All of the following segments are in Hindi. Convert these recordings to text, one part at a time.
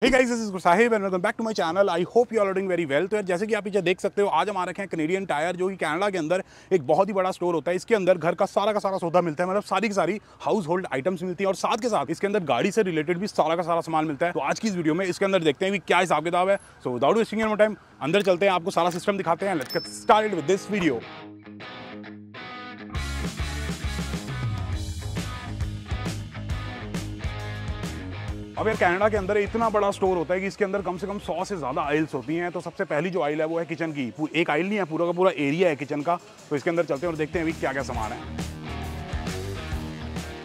Hey guys, this is Sahib and welcome back to my channel. I hope you are doing very well. तो यार जैसे कि आप पीछे देख सकते हो, आज हम आ रखे हैं कैनेडियन टायर, जो कि कनाडा के अंदर एक बहुत ही बड़ा स्टोर होता है। इसके अंदर घर का सारा सौदा मिलता है, मतलब सारी की सारी हाउस होल्ड आइटम्स मिलती है और साथ के साथ इसके अंदर गाड़ी से रिलेटेड भी सारा का सारा सामान मिलता है। तो आज की इस वीडियो में इसके अंदर देखते हैं कि क्या हिसाब किताब है। So without wasting any more time अंदर चलते हैं, आपको सारा सिस्टम दिखाते हैं। Let's get started with this video. अब यार कनाडा के अंदर इतना बड़ा स्टोर होता है कि इसके अंदर कम से कम 100 से ज़्यादा आइल्स होती हैं। तो सबसे पहली जो आइल है वो है किचन की। एक आइल नहीं है, पूरा का पूरा एरिया है किचन का। तो इसके अंदर चलते हैं और देखते हैं अभी क्या क्या सामान है।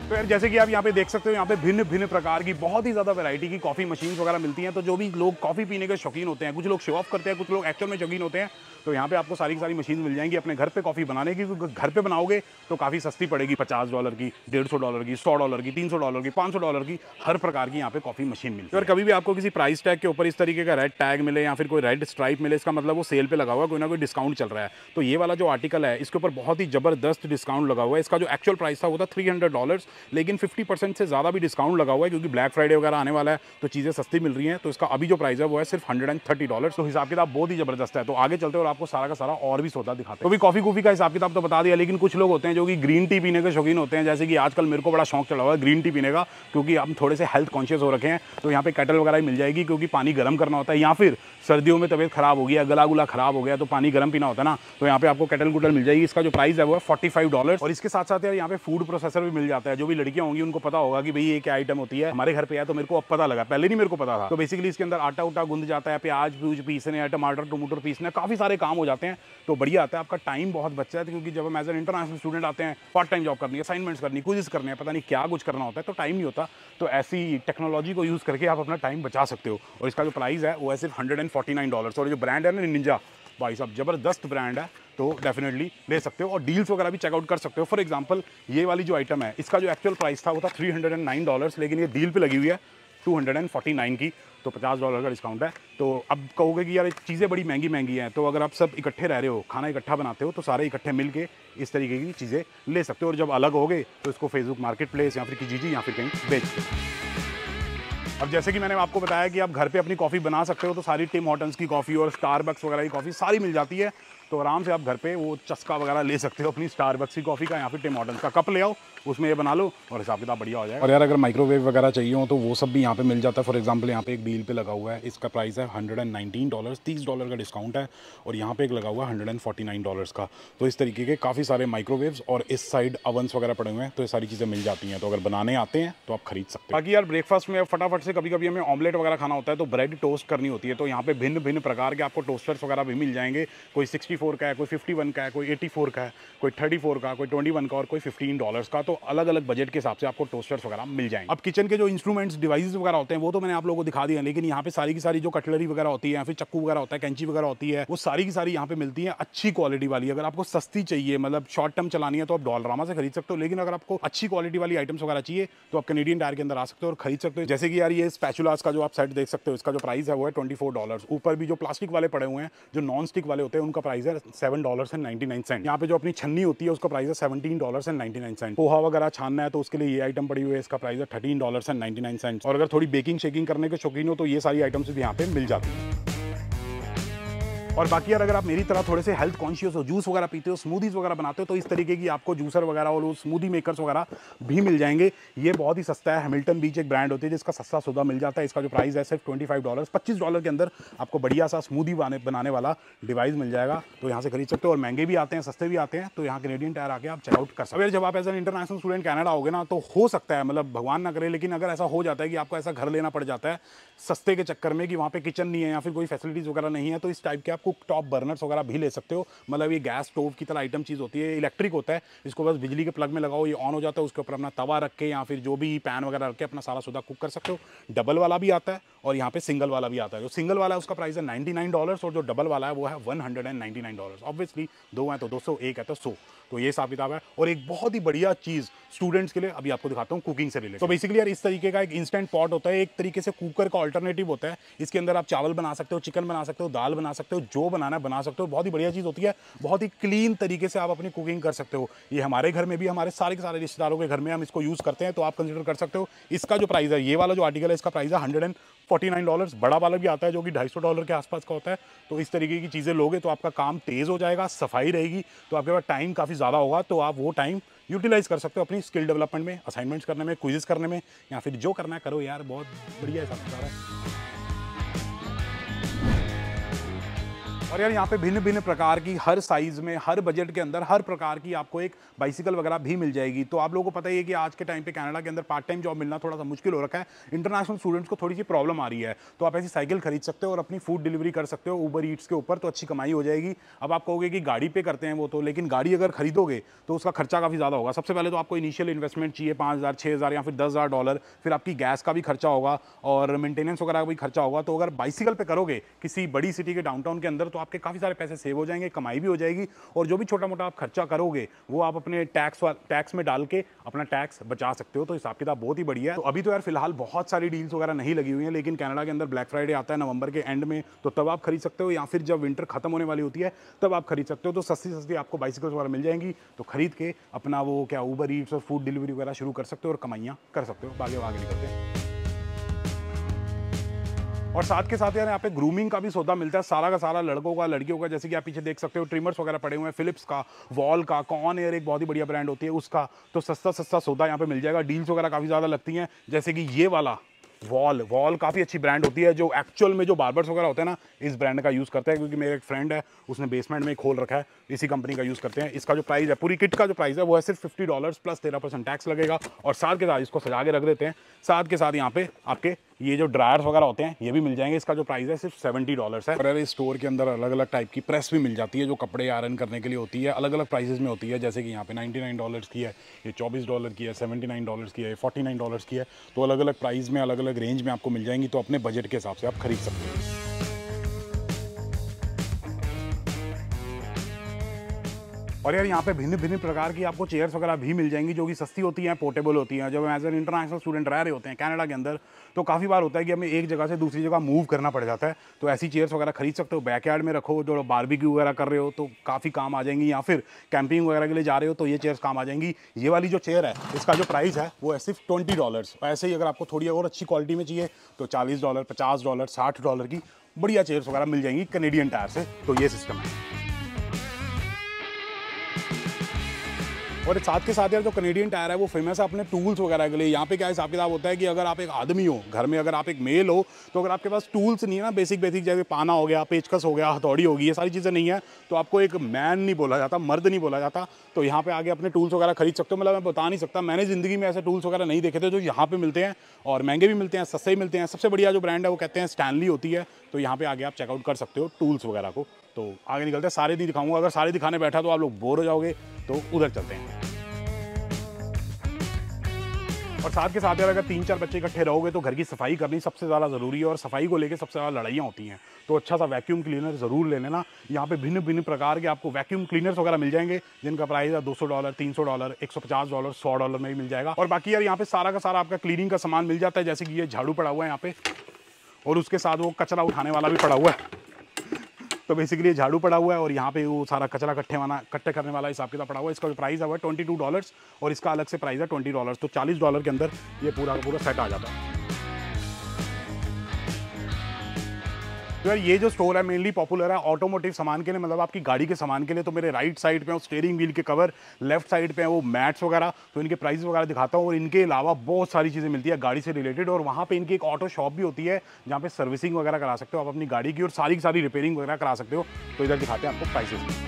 तो यार जैसे कि आप यहाँ पे देख सकते हो, यहाँ पे भिन्न भिन्न प्रकार की बहुत ही ज़्यादा वैरायटी की कॉफ़ी मशीन्स वगैरह मिलती हैं। तो जो भी लोग कॉफ़ी पीने के शौकीन होते हैं, कुछ लोग शो ऑफ करते हैं, कुछ लोग एक्चुअल में शौकीन होते हैं, तो यहाँ पे आपको सारी की सारी मशीन मिल जाएंगी अपने घर पे कॉफ़ी बनाने की। घर पे बनाओगे तो काफ़ी सस्ती पड़ेगी, $50 की, $150 की, $100 की, $300 की, $500 की, हर प्रकार की यहाँ पे कॉफ़ी मशीन मिलती है। और कभी भी आपको किसी प्राइस टैग के ऊपर इस तरीके का रेड टैग मिले या फिर कोई रेड स्ट्राइप मिले, इसका मतलब वो सेल पे लगा हुआ है, कोई ना कोई डिस्काउंट चल रहा है। तो ये वाला जो आर्टिकल है, इसके ऊपर बहुत ही ज़बरदस्त डिस्काउंट लगा हुआ है। इसका जो एक्चुअल प्राइस था वो था $300, लेकिन 50% से ज़्यादा भी डिस्काउंट लगा हुआ है, क्योंकि ब्लैक फ्राइडे वगैरह आने वाला है तो चीज़ें सस्ती मिल रही हैं। तो इसका अभी जो प्राइस है वो है सिर्फ $130। तो हिसाब किताब बहुत ही ज़बरदस्त है। तो आगे चलते और आपको सारा का सारा और भी सौदा दिखाते हैं। तो भी कॉफ़ी का हिसाब किताब तो बता दिया, लेकिन कुछ लोग होते हैं जो कि ग्रीन टी पीने के शौकीन होते हैं। जैसे कि आजकल मेरे को बड़ा शौक चढ़ा हुआ है ग्रीन टी पीने का, क्योंकि हम थोड़े से हेल्थ कॉन्शियस हो रखे हैं। तो यहाँ पे केटल वगैरह ही मिल जाएगी, क्योंकि पानी गर्म करना होता है, या फिर सर्दियों में तबीयत खराब हो गया, गला गुला खराब हो गया तो पानी गर्म पीना होता है ना, तो यहाँ पे आपको केटल कुटल मिल जाएगी। इसका जो प्राइस है वो है $45। और इसके साथ साथ यार यहाँ पे फूड प्रोसेसर भी मिल जाता है। जो भी लड़कियां होंगी उनको पता होगा कि भाई ये क्या आइटम होती है, हमारे घर पे है तो मेरे को अब पता लगा, पहले नहीं मेरे को पता था। तो बेसिकली इसके अंदर आटा उटा गूंद जाता है, प्याज प्यूज पीसने हैं, टमाटर टमूटर पीसने, काफ़ी सारे काम हो जाते हैं। तो बढ़िया आता है, आपका टाइम बहुत बचता है, क्योंकि जब हम एज एन इंटरनेशनल स्टूडेंट आते हैं, पार्ट टाइम जॉब करनी है, असाइनमेंट्स करनी, क्विज़ करने हैं, पता नहीं क्या कुछ करना होता है, तो टाइम नहीं होता। तो ऐसी टेक्नोलॉजी को यूज़ करके आप अपना टाइम बचा सकते हो। और इसका जो प्राइस है वो है सिर्फ $149। और जो ब्रांड है ना निंजा, भाई साहब ज़बरदस्त ब्रांड है, तो डेफिनेटली ले सकते हो। और डील्स वगैरह भी चेकआउट कर सकते हो। फॉर एग्जांपल ये वाली जो आइटम है, इसका जो एक्चुअल प्राइस था वो था $309, लेकिन ये डील पे लगी हुई है 249 की, तो $50 का डिस्काउंट है। तो अब कहोगे कि यार चीज़ें बड़ी महंगी हैं, तो अगर आप सब इकट्ठे रह रहे हो, खाना इकट्ठा बनाते हो, तो सारे इकट्ठे मिल के इस तरीके की चीज़ें ले सकते हो। और जब अलग हो गए तो इसको फेसबुक मार्केट प्लेस या फिर kijiji या फिर कहीं बेच दो। अब जैसे कि मैंने आपको बताया कि आप घर पे अपनी कॉफ़ी बना सकते हो, तो सारी टिम हॉर्टन्स की कॉफ़ी और स्टारबक्स वगैरह की कॉफ़ी सारी मिल जाती है। तो आराम से आप घर पे वो चस्का वगैरह ले सकते हो अपनी स्टारबक्स की कॉफ़ी का, या फिर टिम हॉर्टन्स का कप ले आओ, उसमें ये बना लो और हिसाब किताब बढ़िया हो जाएगा। और यार अगर माइक्रोवेव वगैरह चाहिए हो तो वो सब भी यहाँ पे मिल जाता है। फॉर एग्जांपल यहाँ पे एक डील पे लगा हुआ है, इसका प्राइस है $119, $30 का डिस्काउंट है। और यहाँ पे एक लगा हुआ है $149 का। तो इस तरीके के काफ़ी सारे माइक्रोवेव्स और इस साइड अवंस वगैरह पड़े हुए हैं, तो ये सारी चीज़ें मिल जाती हैं। तो अगर बनाने आते हैं तो आप खरीद सकते हैं। बाकी यार ब्रेकफास्ट में फटाफट से कभी कभी हमें ऑमलेट वगैरह खाना होता है, तो ब्रेड टोस्ट करनी होती है, तो यहाँ पे भिन्न भिन्न प्रकार के आपको टोस्टर्स वगैरह भी मिल जाएंगे। कोई 64 का है, कोई 51 का है, कोई 84 का है, कोई 34 का, कोई 21 का और कोई $15 का। तो अलग अलग बजट के हिसाब से आपको टोस्टर्स वगैरह मिल जाएंगे। अब किचन के जो इंस्ट्रूमेंट्स डिवाइसेस वगैरह होते हैं वो तो मैंने आप लोगों को दिखा दिया, लेकिन यहाँ पे सारी की सारी जो कटलरी वगैरह होती है, या फिर चक्कू वगैरह होता है, कैंची वगैरह होती है, वो सारी की सारी यहाँ पे मिलती है अच्छी क्वालिटी वाली। अगर आपको सस्ती चाहिए, मतलब शॉर्ट टर्म चलानी है, तो आप डॉलरामा से खरीद सकते हो। लेकिन अगर आपको अच्छी क्वालिटी वाली आइटम्स वगैरह चाहिए तो आप कैनेडियन टायर के अंदर आ सकते हो और खरीद सकते हो। जैसे कि यार ये स्पैचुलास का जो आप सेट देख सकते हो, इसका जो प्राइस है वो है $24। ऊपर भी जो प्लास्टिक वाले पड़े हुए हैं, जो नॉन स्टिक वाले होते हैं, उनका प्राइस है $7.99। यहाँ पे जो अपनी छन्नी होती है उसका प्राइस है $17.99। पोहा वगैरह छानना है तो उसके लिए ये आइटम पड़ी हुई है, इसका प्राइस है $13.99। और अगर थोड़ी बेकिंग शेकिंग करने के शौकीन हो तो ये सारी आइटम्स भी यहाँ पे मिल जाती हैं। और बाकी यार अगर आप मेरी तरह थोड़े से हेल्थ कॉन्शियस हो, जूस वगैरह पीते हो, स्मूदीज वगैरह बनाते हो, तो इस तरीके की आपको जूसर वगैरह और स्मूदी मेकर्स वगैरह भी मिल जाएंगे। ये बहुत ही सस्ता है। हैमिल्टन बीच एक ब्रांड होती है जिसका सस्ता सौदा मिल जाता है। इसका जो प्राइस है सिर्फ $25, $25 के अंदर आपको बढ़िया सा स्मूदी बनाने वाला डिवाइस मिल जाएगा। तो यहाँ से खरीद सकते हो। और महंगे भी आते हैं, सस्ते भी आते हैं, तो यहाँ कैनेडियन टायर आके आप चेकआउट कर सकते हो। जब आप as an international student Canada होगे ना, तो हो सकता है, मतलब भगवान ना करे, लेकिन अगर ऐसा हो जाता है कि आपको ऐसा घर लेना पड़ जाता है सस्ते के चक्कर में, कि वहाँ पे किचन नहीं है या फिर कोई फैसिलिटीज वगैरह नहीं है, तो इस टाइप के आप कुक टॉप बर्नर्स वगैरह भी ले सकते हो। मतलब ये गैस स्टोव की तरह आइटम चीज़ होती है, इलेक्ट्रिक होता है, इसको बस बिजली के प्लग में लगाओ, ये ऑन हो जाता है, उसके ऊपर अपना तवा रख के या फिर जो भी पैन वगैरह रख के अपना सारा सौदा कुक कर सकते हो। डबल वाला भी आता है और यहाँ पे सिंगल वाला भी आता है। जो सिंगल वाला है उसका प्राइस है $99 और जो डबल वाला है वो है $199। ऑब्वियसली दो हैं तो 200, एक है तो 100। तो ये हिसाब किताब है। और एक बहुत ही बढ़िया चीज़ स्टूडेंट्स के लिए अभी आपको दिखाता हूँ कुकिंग से रिलेटेड। तो बेसिकली यार इस तरीके का एक इंस्टेंट पॉट होता है, एक तरीके से कुकर का अल्टरनेटिव होता है। इसके अंदर आप चावल बना सकते हो, चिकन बना सकते हो, दाल बना सकते हो, जो बनाना है बना सकते हो। बहुत ही बढ़िया चीज़ होती है, बहुत ही क्लीन तरीके से आप अपनी कुकिंग कर सकते हो। ये हमारे घर में भी, हमारे सारे के सारे रिश्तेदारों के घर में हम इसको यूज़ करते हैं, तो आप कंसिडर कर सकते हो। इसका जो प्राइस है, ये वाला जो आर्टिकल है, इसका प्राइस है $49। बड़ा वाला भी आता है जो कि $250 के आसपास का होता है। तो इस तरीके की चीज़ें लोगे तो आपका काम तेज़ हो जाएगा, सफाई रहेगी, तो आपके पास टाइम काफ़ी ज़्यादा होगा, तो आप वो टाइम यूटिलाइज़ कर सकते हो अपनी स्किल डेवलपमेंट में, असाइनमेंट्स करने में, क्विज़ेस करने में, या फिर जो करना है करो यार, बहुत बढ़िया है सब सारा। और यार यहाँ पे भिन्न भिन्न प्रकार की, हर साइज़ में, हर बजट के अंदर, हर प्रकार की आपको एक बाइसिकल वगैरह भी मिल जाएगी। तो आप लोगों को पता ही है कि आज के टाइम पे कनाडा के अंदर पार्ट टाइम जॉब मिलना थोड़ा सा मुश्किल हो रखा है। इंटरनेशनल स्टूडेंट्स को थोड़ी सी प्रॉब्लम आ रही है, तो आप ऐसी साइकिल खरीद सकते हो और अपनी फूड डिलीवरी कर सकते हो ऊबर ईट्स के ऊपर, तो अच्छी कमाई हो जाएगी। अब आप कहोगे कि गाड़ी पे करते हैं वो तो, लेकिन गाड़ी अगर खरीदोगे तो उसका खर्चा काफ़ी ज़्यादा होगा। सबसे पहले तो आपको इनिशियल इन्वेस्टमेंट चाहिए $5,000, $6,000 या फिर $10,000, फिर आपकी गैस का भी खर्चा होगा और मेंटेनेंस वगैरह का भी खर्चा होगा। तो अगर बाइसिकल पे करोगे किसी बड़ी सिटी के डाउनटाउन के अंदर, तो आपके काफ़ी सारे पैसे सेव हो जाएंगे, कमाई भी हो जाएगी, और जो भी छोटा मोटा आप खर्चा करोगे वो आप अपने टैक्स में डाल के अपना टैक्स बचा सकते हो। तो हिसाब किताब बहुत ही बढ़िया है। तो अभी तो यार फिलहाल बहुत सारी डील्स वगैरह नहीं लगी हुई हैं, लेकिन कनाडा के अंदर ब्लैक फ्राइडे आता है नवंबर के एंड में, तो तब आप खरीद सकते हो, या फिर जब विंटर खत्म होने वाली होती है तब आप खरीद सकते हो। तो सस्ती सस्ती आपको बाइसिकल्स वगैरह मिल जाएंगी, तो खरीद के अपना वो क्या ऊबर ईट्स और फूड डिलीवरी वगैरह शुरू कर सकते हो और कमाइयाँ कर सकते हो। आगे निकलते हैं। और साथ के साथ यार यहाँ पे ग्रूमिंग का भी सौदा मिलता है, सारा का सारा, लड़कों का, लड़कियों का। जैसे कि आप पीछे देख सकते हो ट्रिमर्स वगैरह पड़े हुए हैं, फिलिप्स का, वॉल का, कॉन एयर एक बहुत ही बढ़िया ब्रांड होती है उसका, तो सस्ता सस्ता सौदा यहाँ पे मिल जाएगा। डील्स वगैरह काफ़ी ज़्यादा लगती हैं, जैसे कि ये वाला वॉल काफ़ी अच्छी ब्रांड होती है, जो एक्चुअल में जो बार्बर्स वगैरह होते हैं ना, इस ब्रांड का यूज़ करते हैं, क्योंकि मेरा एक फ्रेंड है उसने बेसमेंट में खोल रखा है, इसी कंपनी का यूज़ करते हैं। इसका जो प्राइस है, पूरी किट का जो प्राइस है वो है सिर्फ $50 प्लस 13% टैक्स लगेगा। और साथ के साथ इसको सजा के रख देते हैं। साथ के साथ यहाँ पे आपके ये जो ड्रायर्स वगैरह होते हैं ये भी मिल जाएंगे। इसका जो प्राइस है सिर्फ $70 है। और इस स्टोर के अंदर अलग अलग टाइप की प्रेस भी मिल जाती है, जो कपड़े आयरन करने के लिए होती है, अलग अलग प्राइसेस में होती है। जैसे कि यहाँ पे $99 की है, ये $24 की है, $79 की है, $49 की है। तो अलग अलग प्राइस में, अलग अलग रेंज में आपको मिल जाएंगी, तो अपने बजट के हिसाब से आप खरीद सकते हो। और यार यहाँ पे भिन्न भिन्न प्रकार की आपको चेयर्स वगैरह भी मिल जाएंगी, जो कि सस्ती होती हैं, पोर्टेबल होती हैं। जब एज एन इंटरनेशनल स्टूडेंट रह रहे होते हैं कनाडा के अंदर, तो काफ़ी बार होता है कि हमें एक जगह से दूसरी जगह मूव करना पड़ जाता है, तो ऐसी चेयर्स वगैरह खरीद सकते हो। बैकयार्ड में रखो, जो बारबेक्यू वगैरह कर रहे हो तो काफ़ी काम आ जाएंगी, या फिर कैंपिंग वगैरह के लिए जा रहे हो तो ये चेयर्स काम आ जाएंगी। ये वाली जो चेयर है इसका जो प्राइस है वो है सिर्फ $20। ऐसे ही अगर आपको थोड़ी और अच्छी क्वालिटी में चाहिए तो $40, $50, $60 की बढ़िया चेयर्स वगैरह मिल जाएंगी कैनेडियन टायर से। तो ये सिस्टम है। और साथ के साथ यार जो कैनेडियन टायर है वो फेमस है अपने टूल्स वगैरह के लिए। यहाँ पे क्या हिसाब किताब होता है कि अगर आप एक आदमी हो घर में, अगर आप एक मेल हो, तो अगर आपके पास टूल्स नहीं है ना, बेसिक जैसे पाना हो गया, पेचकस हो गया, हथौड़ी होगी, ये सारी चीज़ें नहीं है, तो आपको एक मैन नहीं बोला जाता, मर्द नहीं बोला जाता। तो यहाँ पे आगे अपने टूल्स वगैरह खरीद सकते हो। मतलब मैं बता नहीं सकता, मैंने ज़िंदगी में ऐसे टूल्स वगैरह नहीं देखे थे जो यहाँ पे मिलते हैं, और महंगे भी मिलते हैं, सस्ते भी मिलते हैं। सबसे बढ़िया जो ब्रांड है वो कहते हैं स्टैनली होती है। तो यहाँ पे आगे आप चेकआउट कर सकते हो टूल्स वगैरह को। तो आगे निकलते हैं, सारे नहीं दिखाऊंगा, अगर सारे दिखाने बैठा तो आप लोग बोर हो जाओगे, तो उधर चलते हैं। और साथ के साथ यार अगर 3-4 बच्चे इकट्ठे रहोगे तो घर की सफाई करनी सबसे ज़्यादा ज़रूरी है, और सफाई को लेकर सबसे ज़्यादा लड़ाइयाँ होती हैं। तो अच्छा सा वैक्यूम क्लीनर ज़रूर ले लेना। यहाँ पे भिन्न भिन्न प्रकार के आपको वैक्यूम क्लीनर्स वगैरह मिल जाएंगे, जिनका प्राइस है $200, $300, $150, $100 में भी मिल जाएगा। और बाकी यार यहाँ पे सारा का सारा आपका क्लीनिंग का सामान मिल जाता है, जैसे कि ये झाड़ू पड़ा हुआ है यहाँ पे, और उसके साथ वो कचरा उठाने वाला भी पड़ा हुआ है। तो बेसिकली ये झाड़ू पड़ा हुआ है, और यहाँ पे वो सारा कचरा इकट्ठे करने वाला हिसाब किताब पड़ा हुआ है। इसका जो प्राइस है वो $22, और इसका अलग से प्राइस है $20। तो $40 के अंदर ये पूरा का पूरा सेट आ जाता है। तो यार ये जो स्टोर है मेनली पॉपुलर है ऑटोमोटिव सामान के लिए, मतलब आपकी गाड़ी के सामान के लिए। तो मेरे राइट साइड पे वो स्टीयरिंग व्हील के कवर, लेफ्ट साइड पे वो मैट्स वगैरह, तो इनके प्राइस वगैरह दिखाता हूँ। और इनके अलावा बहुत सारी चीज़ें मिलती है गाड़ी से रिलेटेड, और वहाँ पे इनकी एक ऑटो शॉप भी होती है जहाँ पे सर्विसिंग वगैरह करा सकते हो आप अपनी गाड़ी की, और सारी की सारी रिपेयरिंग वगैरह करा सकते हो। तो इधर दिखाते हैं आपको प्राइसेस।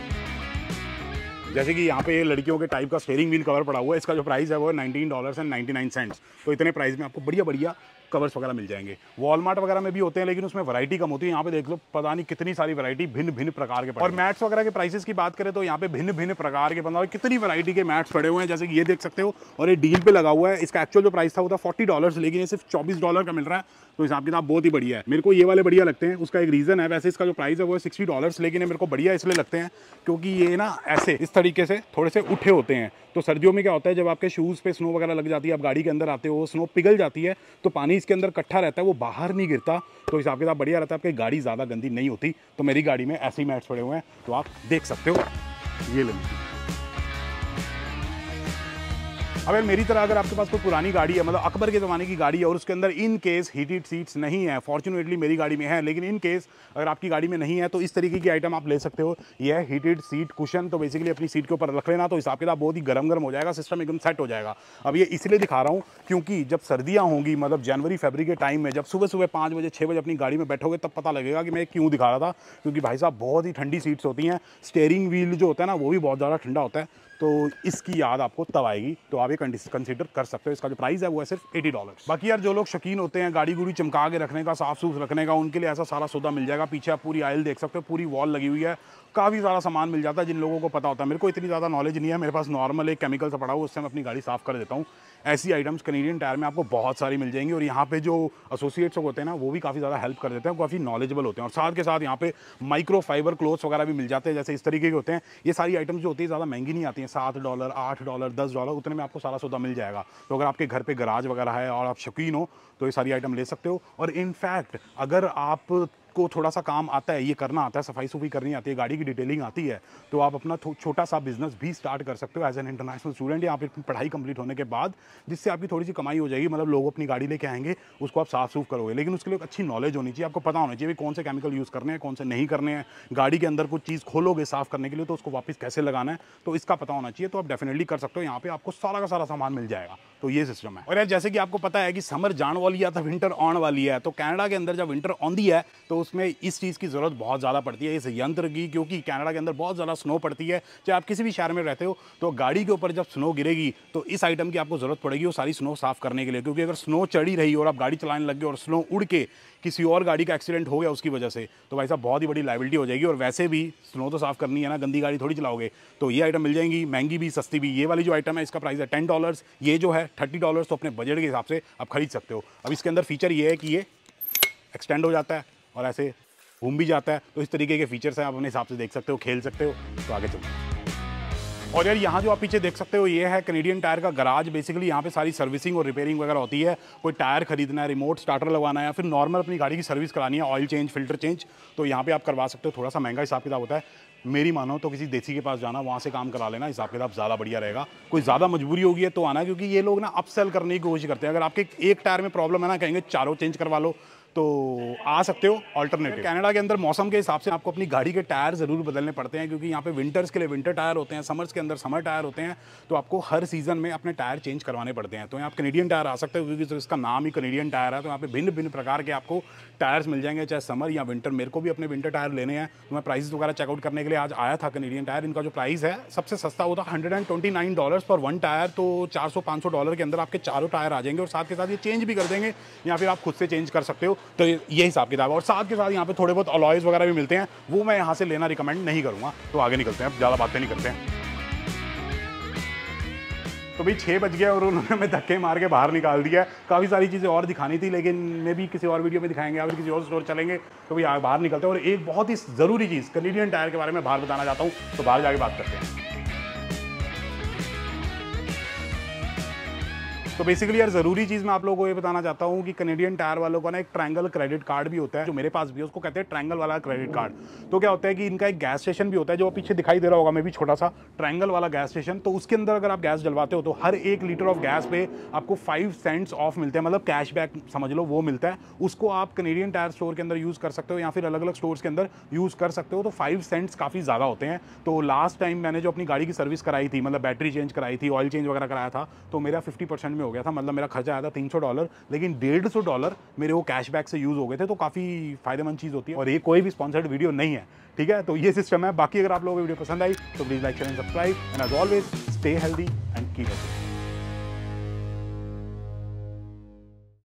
जैसे कि यहाँ पे लड़कियों के टाइप का स्टीयरिंग व्हील कवर पड़ा हुआ है, इसका जो प्राइस है वो $19.99। तो इतने प्राइस में आपको बढ़िया बढ़िया कवर्स वगैरह मिल जाएंगे। वॉलमार्ट वगैरह में भी होते हैं, लेकिन उसमें वैरायटी कम होती है। यहाँ पे देख लो, पता नहीं कितनी सारी वैरायटी भिन्न भिन्न प्रकार के। और मैट्स वगैरह के प्राइसेस की बात करें तो यहाँ पे भिन्न भिन्न प्रकार के मतलब कितनी वैरायटी के मैट्स पड़े हुए हैं, जैसे कि ये देख सकते हो। और ये डील पे लगा हुआ है, इसका एक्चुअल जो प्राइस था वो था $40, लेकिन ये सिर्फ $24 का मिल रहा है। तो हिसाब किताब बहुत ही बढ़िया है। मेरे को ये वाले बढ़िया लगते हैं, उसका एक रीज़न है। वैसे इसका जो प्राइस है वो है $60, लेकिन ये मेरे को बढ़िया इसलिए लगते हैं क्योंकि ये ना ऐसे इस तरीके से थोड़े से उठे होते हैं। तो सर्दियों में क्या होता है, जब आपके शूज़ पे स्नो वगैरह लग जाती है, आप गाड़ी के अंदर आते हो, स्नो पिघल जाती है, तो पानी इसके अंदर इकट्ठा रहता है, वो बाहर नहीं गिरता। तो हिसाब किताब बढ़िया रहता है, आपकी गाड़ी ज़्यादा गंदी नहीं होती। तो मेरी गाड़ी में ऐसे ही मैट्स पड़े हुए हैं, तो आप देख सकते हो। ये ले लीजिए। अब यार मेरी तरह अगर आपके पास कोई पुरानी गाड़ी है, मतलब अकबर के ज़माने की गाड़ी है और उसके अंदर इन केस हीटेड सीट्स नहीं है, फॉर्चुनेटली मेरी गाड़ी में है, लेकिन इन केस अगर आपकी गाड़ी में नहीं है तो इस तरीके की आइटम आप ले सकते हो। यह है हीटेड सीट कुशन, तो बेसिकली अपनी सीट के ऊपर रख लेना तो हिसाब किताब बहुत ही गर्म हो जाएगा, सिस्टम एकदम सेट हो जाएगा। अब ये इसलिए दिखा रहा हूँ क्योंकि जब सर्दियाँ होंगी, मतलब जनवरी फरवरी के टाइम में, जब सुबह सुबह 5 बजे 6 बजे अपनी गाड़ी में बैठोगे तब पता लगेगा कि मैं क्यों दिखा रहा था, क्योंकि भाई साहब बहुत ही ठंडी सीट्स होती हैं। स्टीयरिंग व्हील जो होता है ना वो भी बहुत ज़्यादा ठंडा होता है, तो इसकी याद आपको तब आएगी, तो आप ये कंसीडर कर सकते हो। इसका जो प्राइस है वो है सिर्फ $80। बाकी यार जो लोग शौकीन होते हैं गाड़ी गुड़ी चमका के रखने का, साफ सूफ रखने का, उनके लिए ऐसा सारा सौदा मिल जाएगा। पीछे आप पूरी आयल देख सकते हो, पूरी वॉल लगी हुई है, काफ़ी सारा सामान मिल जाता है जिन लोगों को पता होता है। मेरे को इतनी ज़्यादा नॉलेज नहीं है, मेरे पास नॉर्मल एक केमिकल सा पड़ा हुआ, उससे मैं अपनी गाड़ी साफ़ कर देता हूँ। ऐसी आइटम्स कैनेडियन टायर में आपको बहुत सारी मिल जाएंगी और यहाँ पे जो एसोसिएट्स होते हैं ना वो भी काफ़ी ज़्यादा हेल्प कर देते हैं, काफ़ी नॉलेजेबल होते हैं। और साथ के साथ यहाँ पे माइक्रो फाइबर क्लोथ्स वगैरह भी मिल जाते हैं, जैसे इस तरीके के होते हैं। ये सारी आइटम्स जो होती है ज़्यादा महंगी नहीं आती हैं, $7, $8, $10, उतने में आपको सारा सौदा मिल जाएगा। तो अगर आपके घर पे गराज वगैरह है और आप शौकीन हो तो ये सारी आइटम ले सकते हो। और इनफैक्ट अगर आप को थोड़ा सा काम आता है, ये करना आता है, सफाई सुफाई करनी आती है, गाड़ी की डिटेलिंग आती है, तो आप अपना छोटा सा बिजनेस भी स्टार्ट कर सकते हो एज एन इंटरनेशनल स्टूडेंट, यहाँ पे पढ़ाई कंप्लीट होने के बाद, जिससे आपकी थोड़ी सी कमाई हो जाएगी। मतलब लोग अपनी गाड़ी लेके आएंगे, उसको आप साफ सूफ करोगे, लेकिन उसके लिए अच्छी नॉलेज होनी चाहिए, आपको पता होना चाहिए कौन से केमिकल यूज़ करने हैं, कौन से नहीं करने हैं। गाड़ी के अंदर कुछ चीज़ खोलोगे साफ करने के लिए तो उसको वापस कैसे लगाना है, तो इसका पता होना चाहिए। तो आप डेफिनेटली कर सकते हो, यहाँ पे आपको सारा का सारा सामान मिल जाएगा। तो ये सिस्टम है। और यार जैसे कि आपको पता है कि समर जाने वाली है तो विंटर आने वाली है, तो कनाडा के अंदर जब विंटर आती है तो उसमें इस चीज़ की ज़रूरत बहुत ज़्यादा पड़ती है, इस यंत्र की, क्योंकि कनाडा के अंदर बहुत ज़्यादा स्नो पड़ती है। चाहे आप किसी भी शहर में रहते हो तो गाड़ी के ऊपर जब स्नो गिरेगी तो इस आइटम की आपको ज़रूरत पड़ेगी वो सारी स्नो साफ़ करने के लिए, क्योंकि अगर स्नो चढ़ी रही और आप गाड़ी चलाने लग गए और स्नो उड़ के किसी और गाड़ी का एक्सीडेंट हो गया उसकी वजह से, तो भाई साहब बहुत ही बड़ी लायबिलिटी हो जाएगी। और वैसे भी स्नो तो साफ़ करनी है ना, गंदी गाड़ी थोड़ी चलाओगे। तो ये आइटम मिल जाएंगी, महंगी भी सस्ती भी। ये वाली जो आइटम है इसका प्राइस है $10, ये जो है $30, तो अपने बजट के हिसाब से आप खरीद सकते हो। अब इसके अंदर फीचर ये है कि ये एक्सटेंड हो जाता है और ऐसे घूम भी जाता है, तो इस तरीके के फीचर्स हैं, आप अपने हिसाब से देख सकते हो, खेल सकते हो। तो आगे चलते हैं। और यार यहाँ जो आप पीछे देख सकते हो ये है कैनेडियन टायर का गराज। बेसिकली यहाँ पे सारी सर्विसिंग और रिपेयरिंग वगैरह होती है। कोई टायर खरीदना है, रिमोट स्टार्टर लगवाना है या फिर नॉर्मल अपनी गाड़ी की सर्विस करानी है, ऑयल चेंज, फिल्टर चेंज, तो यहाँ पे आप करवा सकते हो। थोड़ा सा महंगा हिसाब किताब होता है, मेरी मानो तो किसी देसी के पास जाना, वहाँ से काम करा लेना, हिसाब किताब ज़्यादा बढ़िया रहेगा। कोई ज़्यादा मजबूरी होगी तो आना, क्योंकि ये लोग ना अपसेल करने की कोशिश करते हैं। अगर आपके एक टायर में प्रॉब्लम है ना, कहेंगे चारों चेंज करवा लो, तो आ सकते हो ऑल्टरनेटिव। कनाडा के अंदर मौसम के हिसाब से आपको अपनी गाड़ी के टायर ज़रूर बदलने पड़ते हैं, क्योंकि यहाँ पे विंटर्स के लिए विंटर टायर होते हैं, समर्स के अंदर समर टायर होते हैं, तो आपको हर सीज़न में अपने टायर चेंज करवाने पड़ते हैं। तो यहाँ आप कैनेडियन टायर आ सकते हो, क्योंकि इसका नाम ही कैनेडियन टायर है। तो यहाँ पे भिन्न भिन्न प्रकार के आपको टायर्स मिल जाएंगे, चाहे समर या विंटर। मेरे को भी अपने विंटर टायर लेने हैं, तो मैं प्राइस वगैरह चेकआउट करने के लिए आज आया था कैनेडियन टायर। इनका जो प्राइस है सबसे सस्ता होता है $129 पर वन टायर, तो $400-500 के अंदर आपके चारों टायर आ जाएंगे। और साथ के साथ ये चेंज भी कर देंगे, या फिर आप खुद से चेंज कर सकते हो। तो ये हिसाब किताब। और साथ के साथ यहाँ पे थोड़े बहुत अलॉयज वगैरह भी मिलते हैं, वो मैं यहाँ से लेना रिकमेंड नहीं करूँगा। तो आगे निकलते हैं, अब ज़्यादा बातें नहीं करते हैं। तो भाई 6 बज गया और उन्होंने हमें धक्के मार के बाहर निकाल दिया। काफ़ी सारी चीज़ें और दिखानी थी, लेकिन मे भी किसी और वीडियो में दिखाएंगे या फिर किसी और स्टोर चलेंगे। तो भाई बाहर निकलते हैं और एक बहुत ही ज़रूरी चीज़ कैनेडियन टायर के बारे में बाहर बताना चाहता हूँ, तो बाहर जाके बात करते हैं। तो बेसिकली यार ज़रूरी चीज़ मैं आप लोगों को ये बताना चाहता हूँ कि कैनेडियन टायर वालों का ना एक ट्रायंगल क्रेडिट कार्ड भी होता है, जो मेरे पास भी है, उसको कहते हैं ट्रायंगल वाला क्रेडिट कार्ड। तो क्या होता है कि इनका एक गैस स्टेशन भी होता है, जो पीछे दिखाई दे रहा होगा, मैं भी छोटा सा ट्रायंगल वाला गैस स्टेशन। तो उसके अंदर अगर आप गैस डलवाते हो तो हर 1 लीटर ऑफ गैस पे आपको 5 सेंट्स ऑफ मिलते हैं, मतलब कैशबैक समझ लो, वो मिलता है। उसको आप कैनेडियन टायर स्टोर के अंदर यूज़ कर सकते हो या फिर अलग अलग स्टोर्स के अंदर यूज़ कर सकते हो। तो 5 सेंट्स काफ़ी ज़्यादा होते हैं। तो लास्ट टाइम मैंने जो अपनी गाड़ी की सर्विस कराई थी, मतलब बैटरी चेंज कराई थी, ऑयल चेंज वगैरह कराया था, तो मेरा 50% में हो गया था। मतलब मेरा खर्चा आया था $300, लेकिन $150 मेरे वो कैशबैक से यूज़ हो गए थे। तो काफ़ी फायदेमंद चीज़ होती है, और ये कोई भी स्पॉन्सर्ड वीडियो नहीं है, ठीक है। तो ये सिस्टम है। बाकी अगर आप लोगों को वीडियो पसंद आई तो please like, share and subscribe, and as always stay healthy and keep healthy.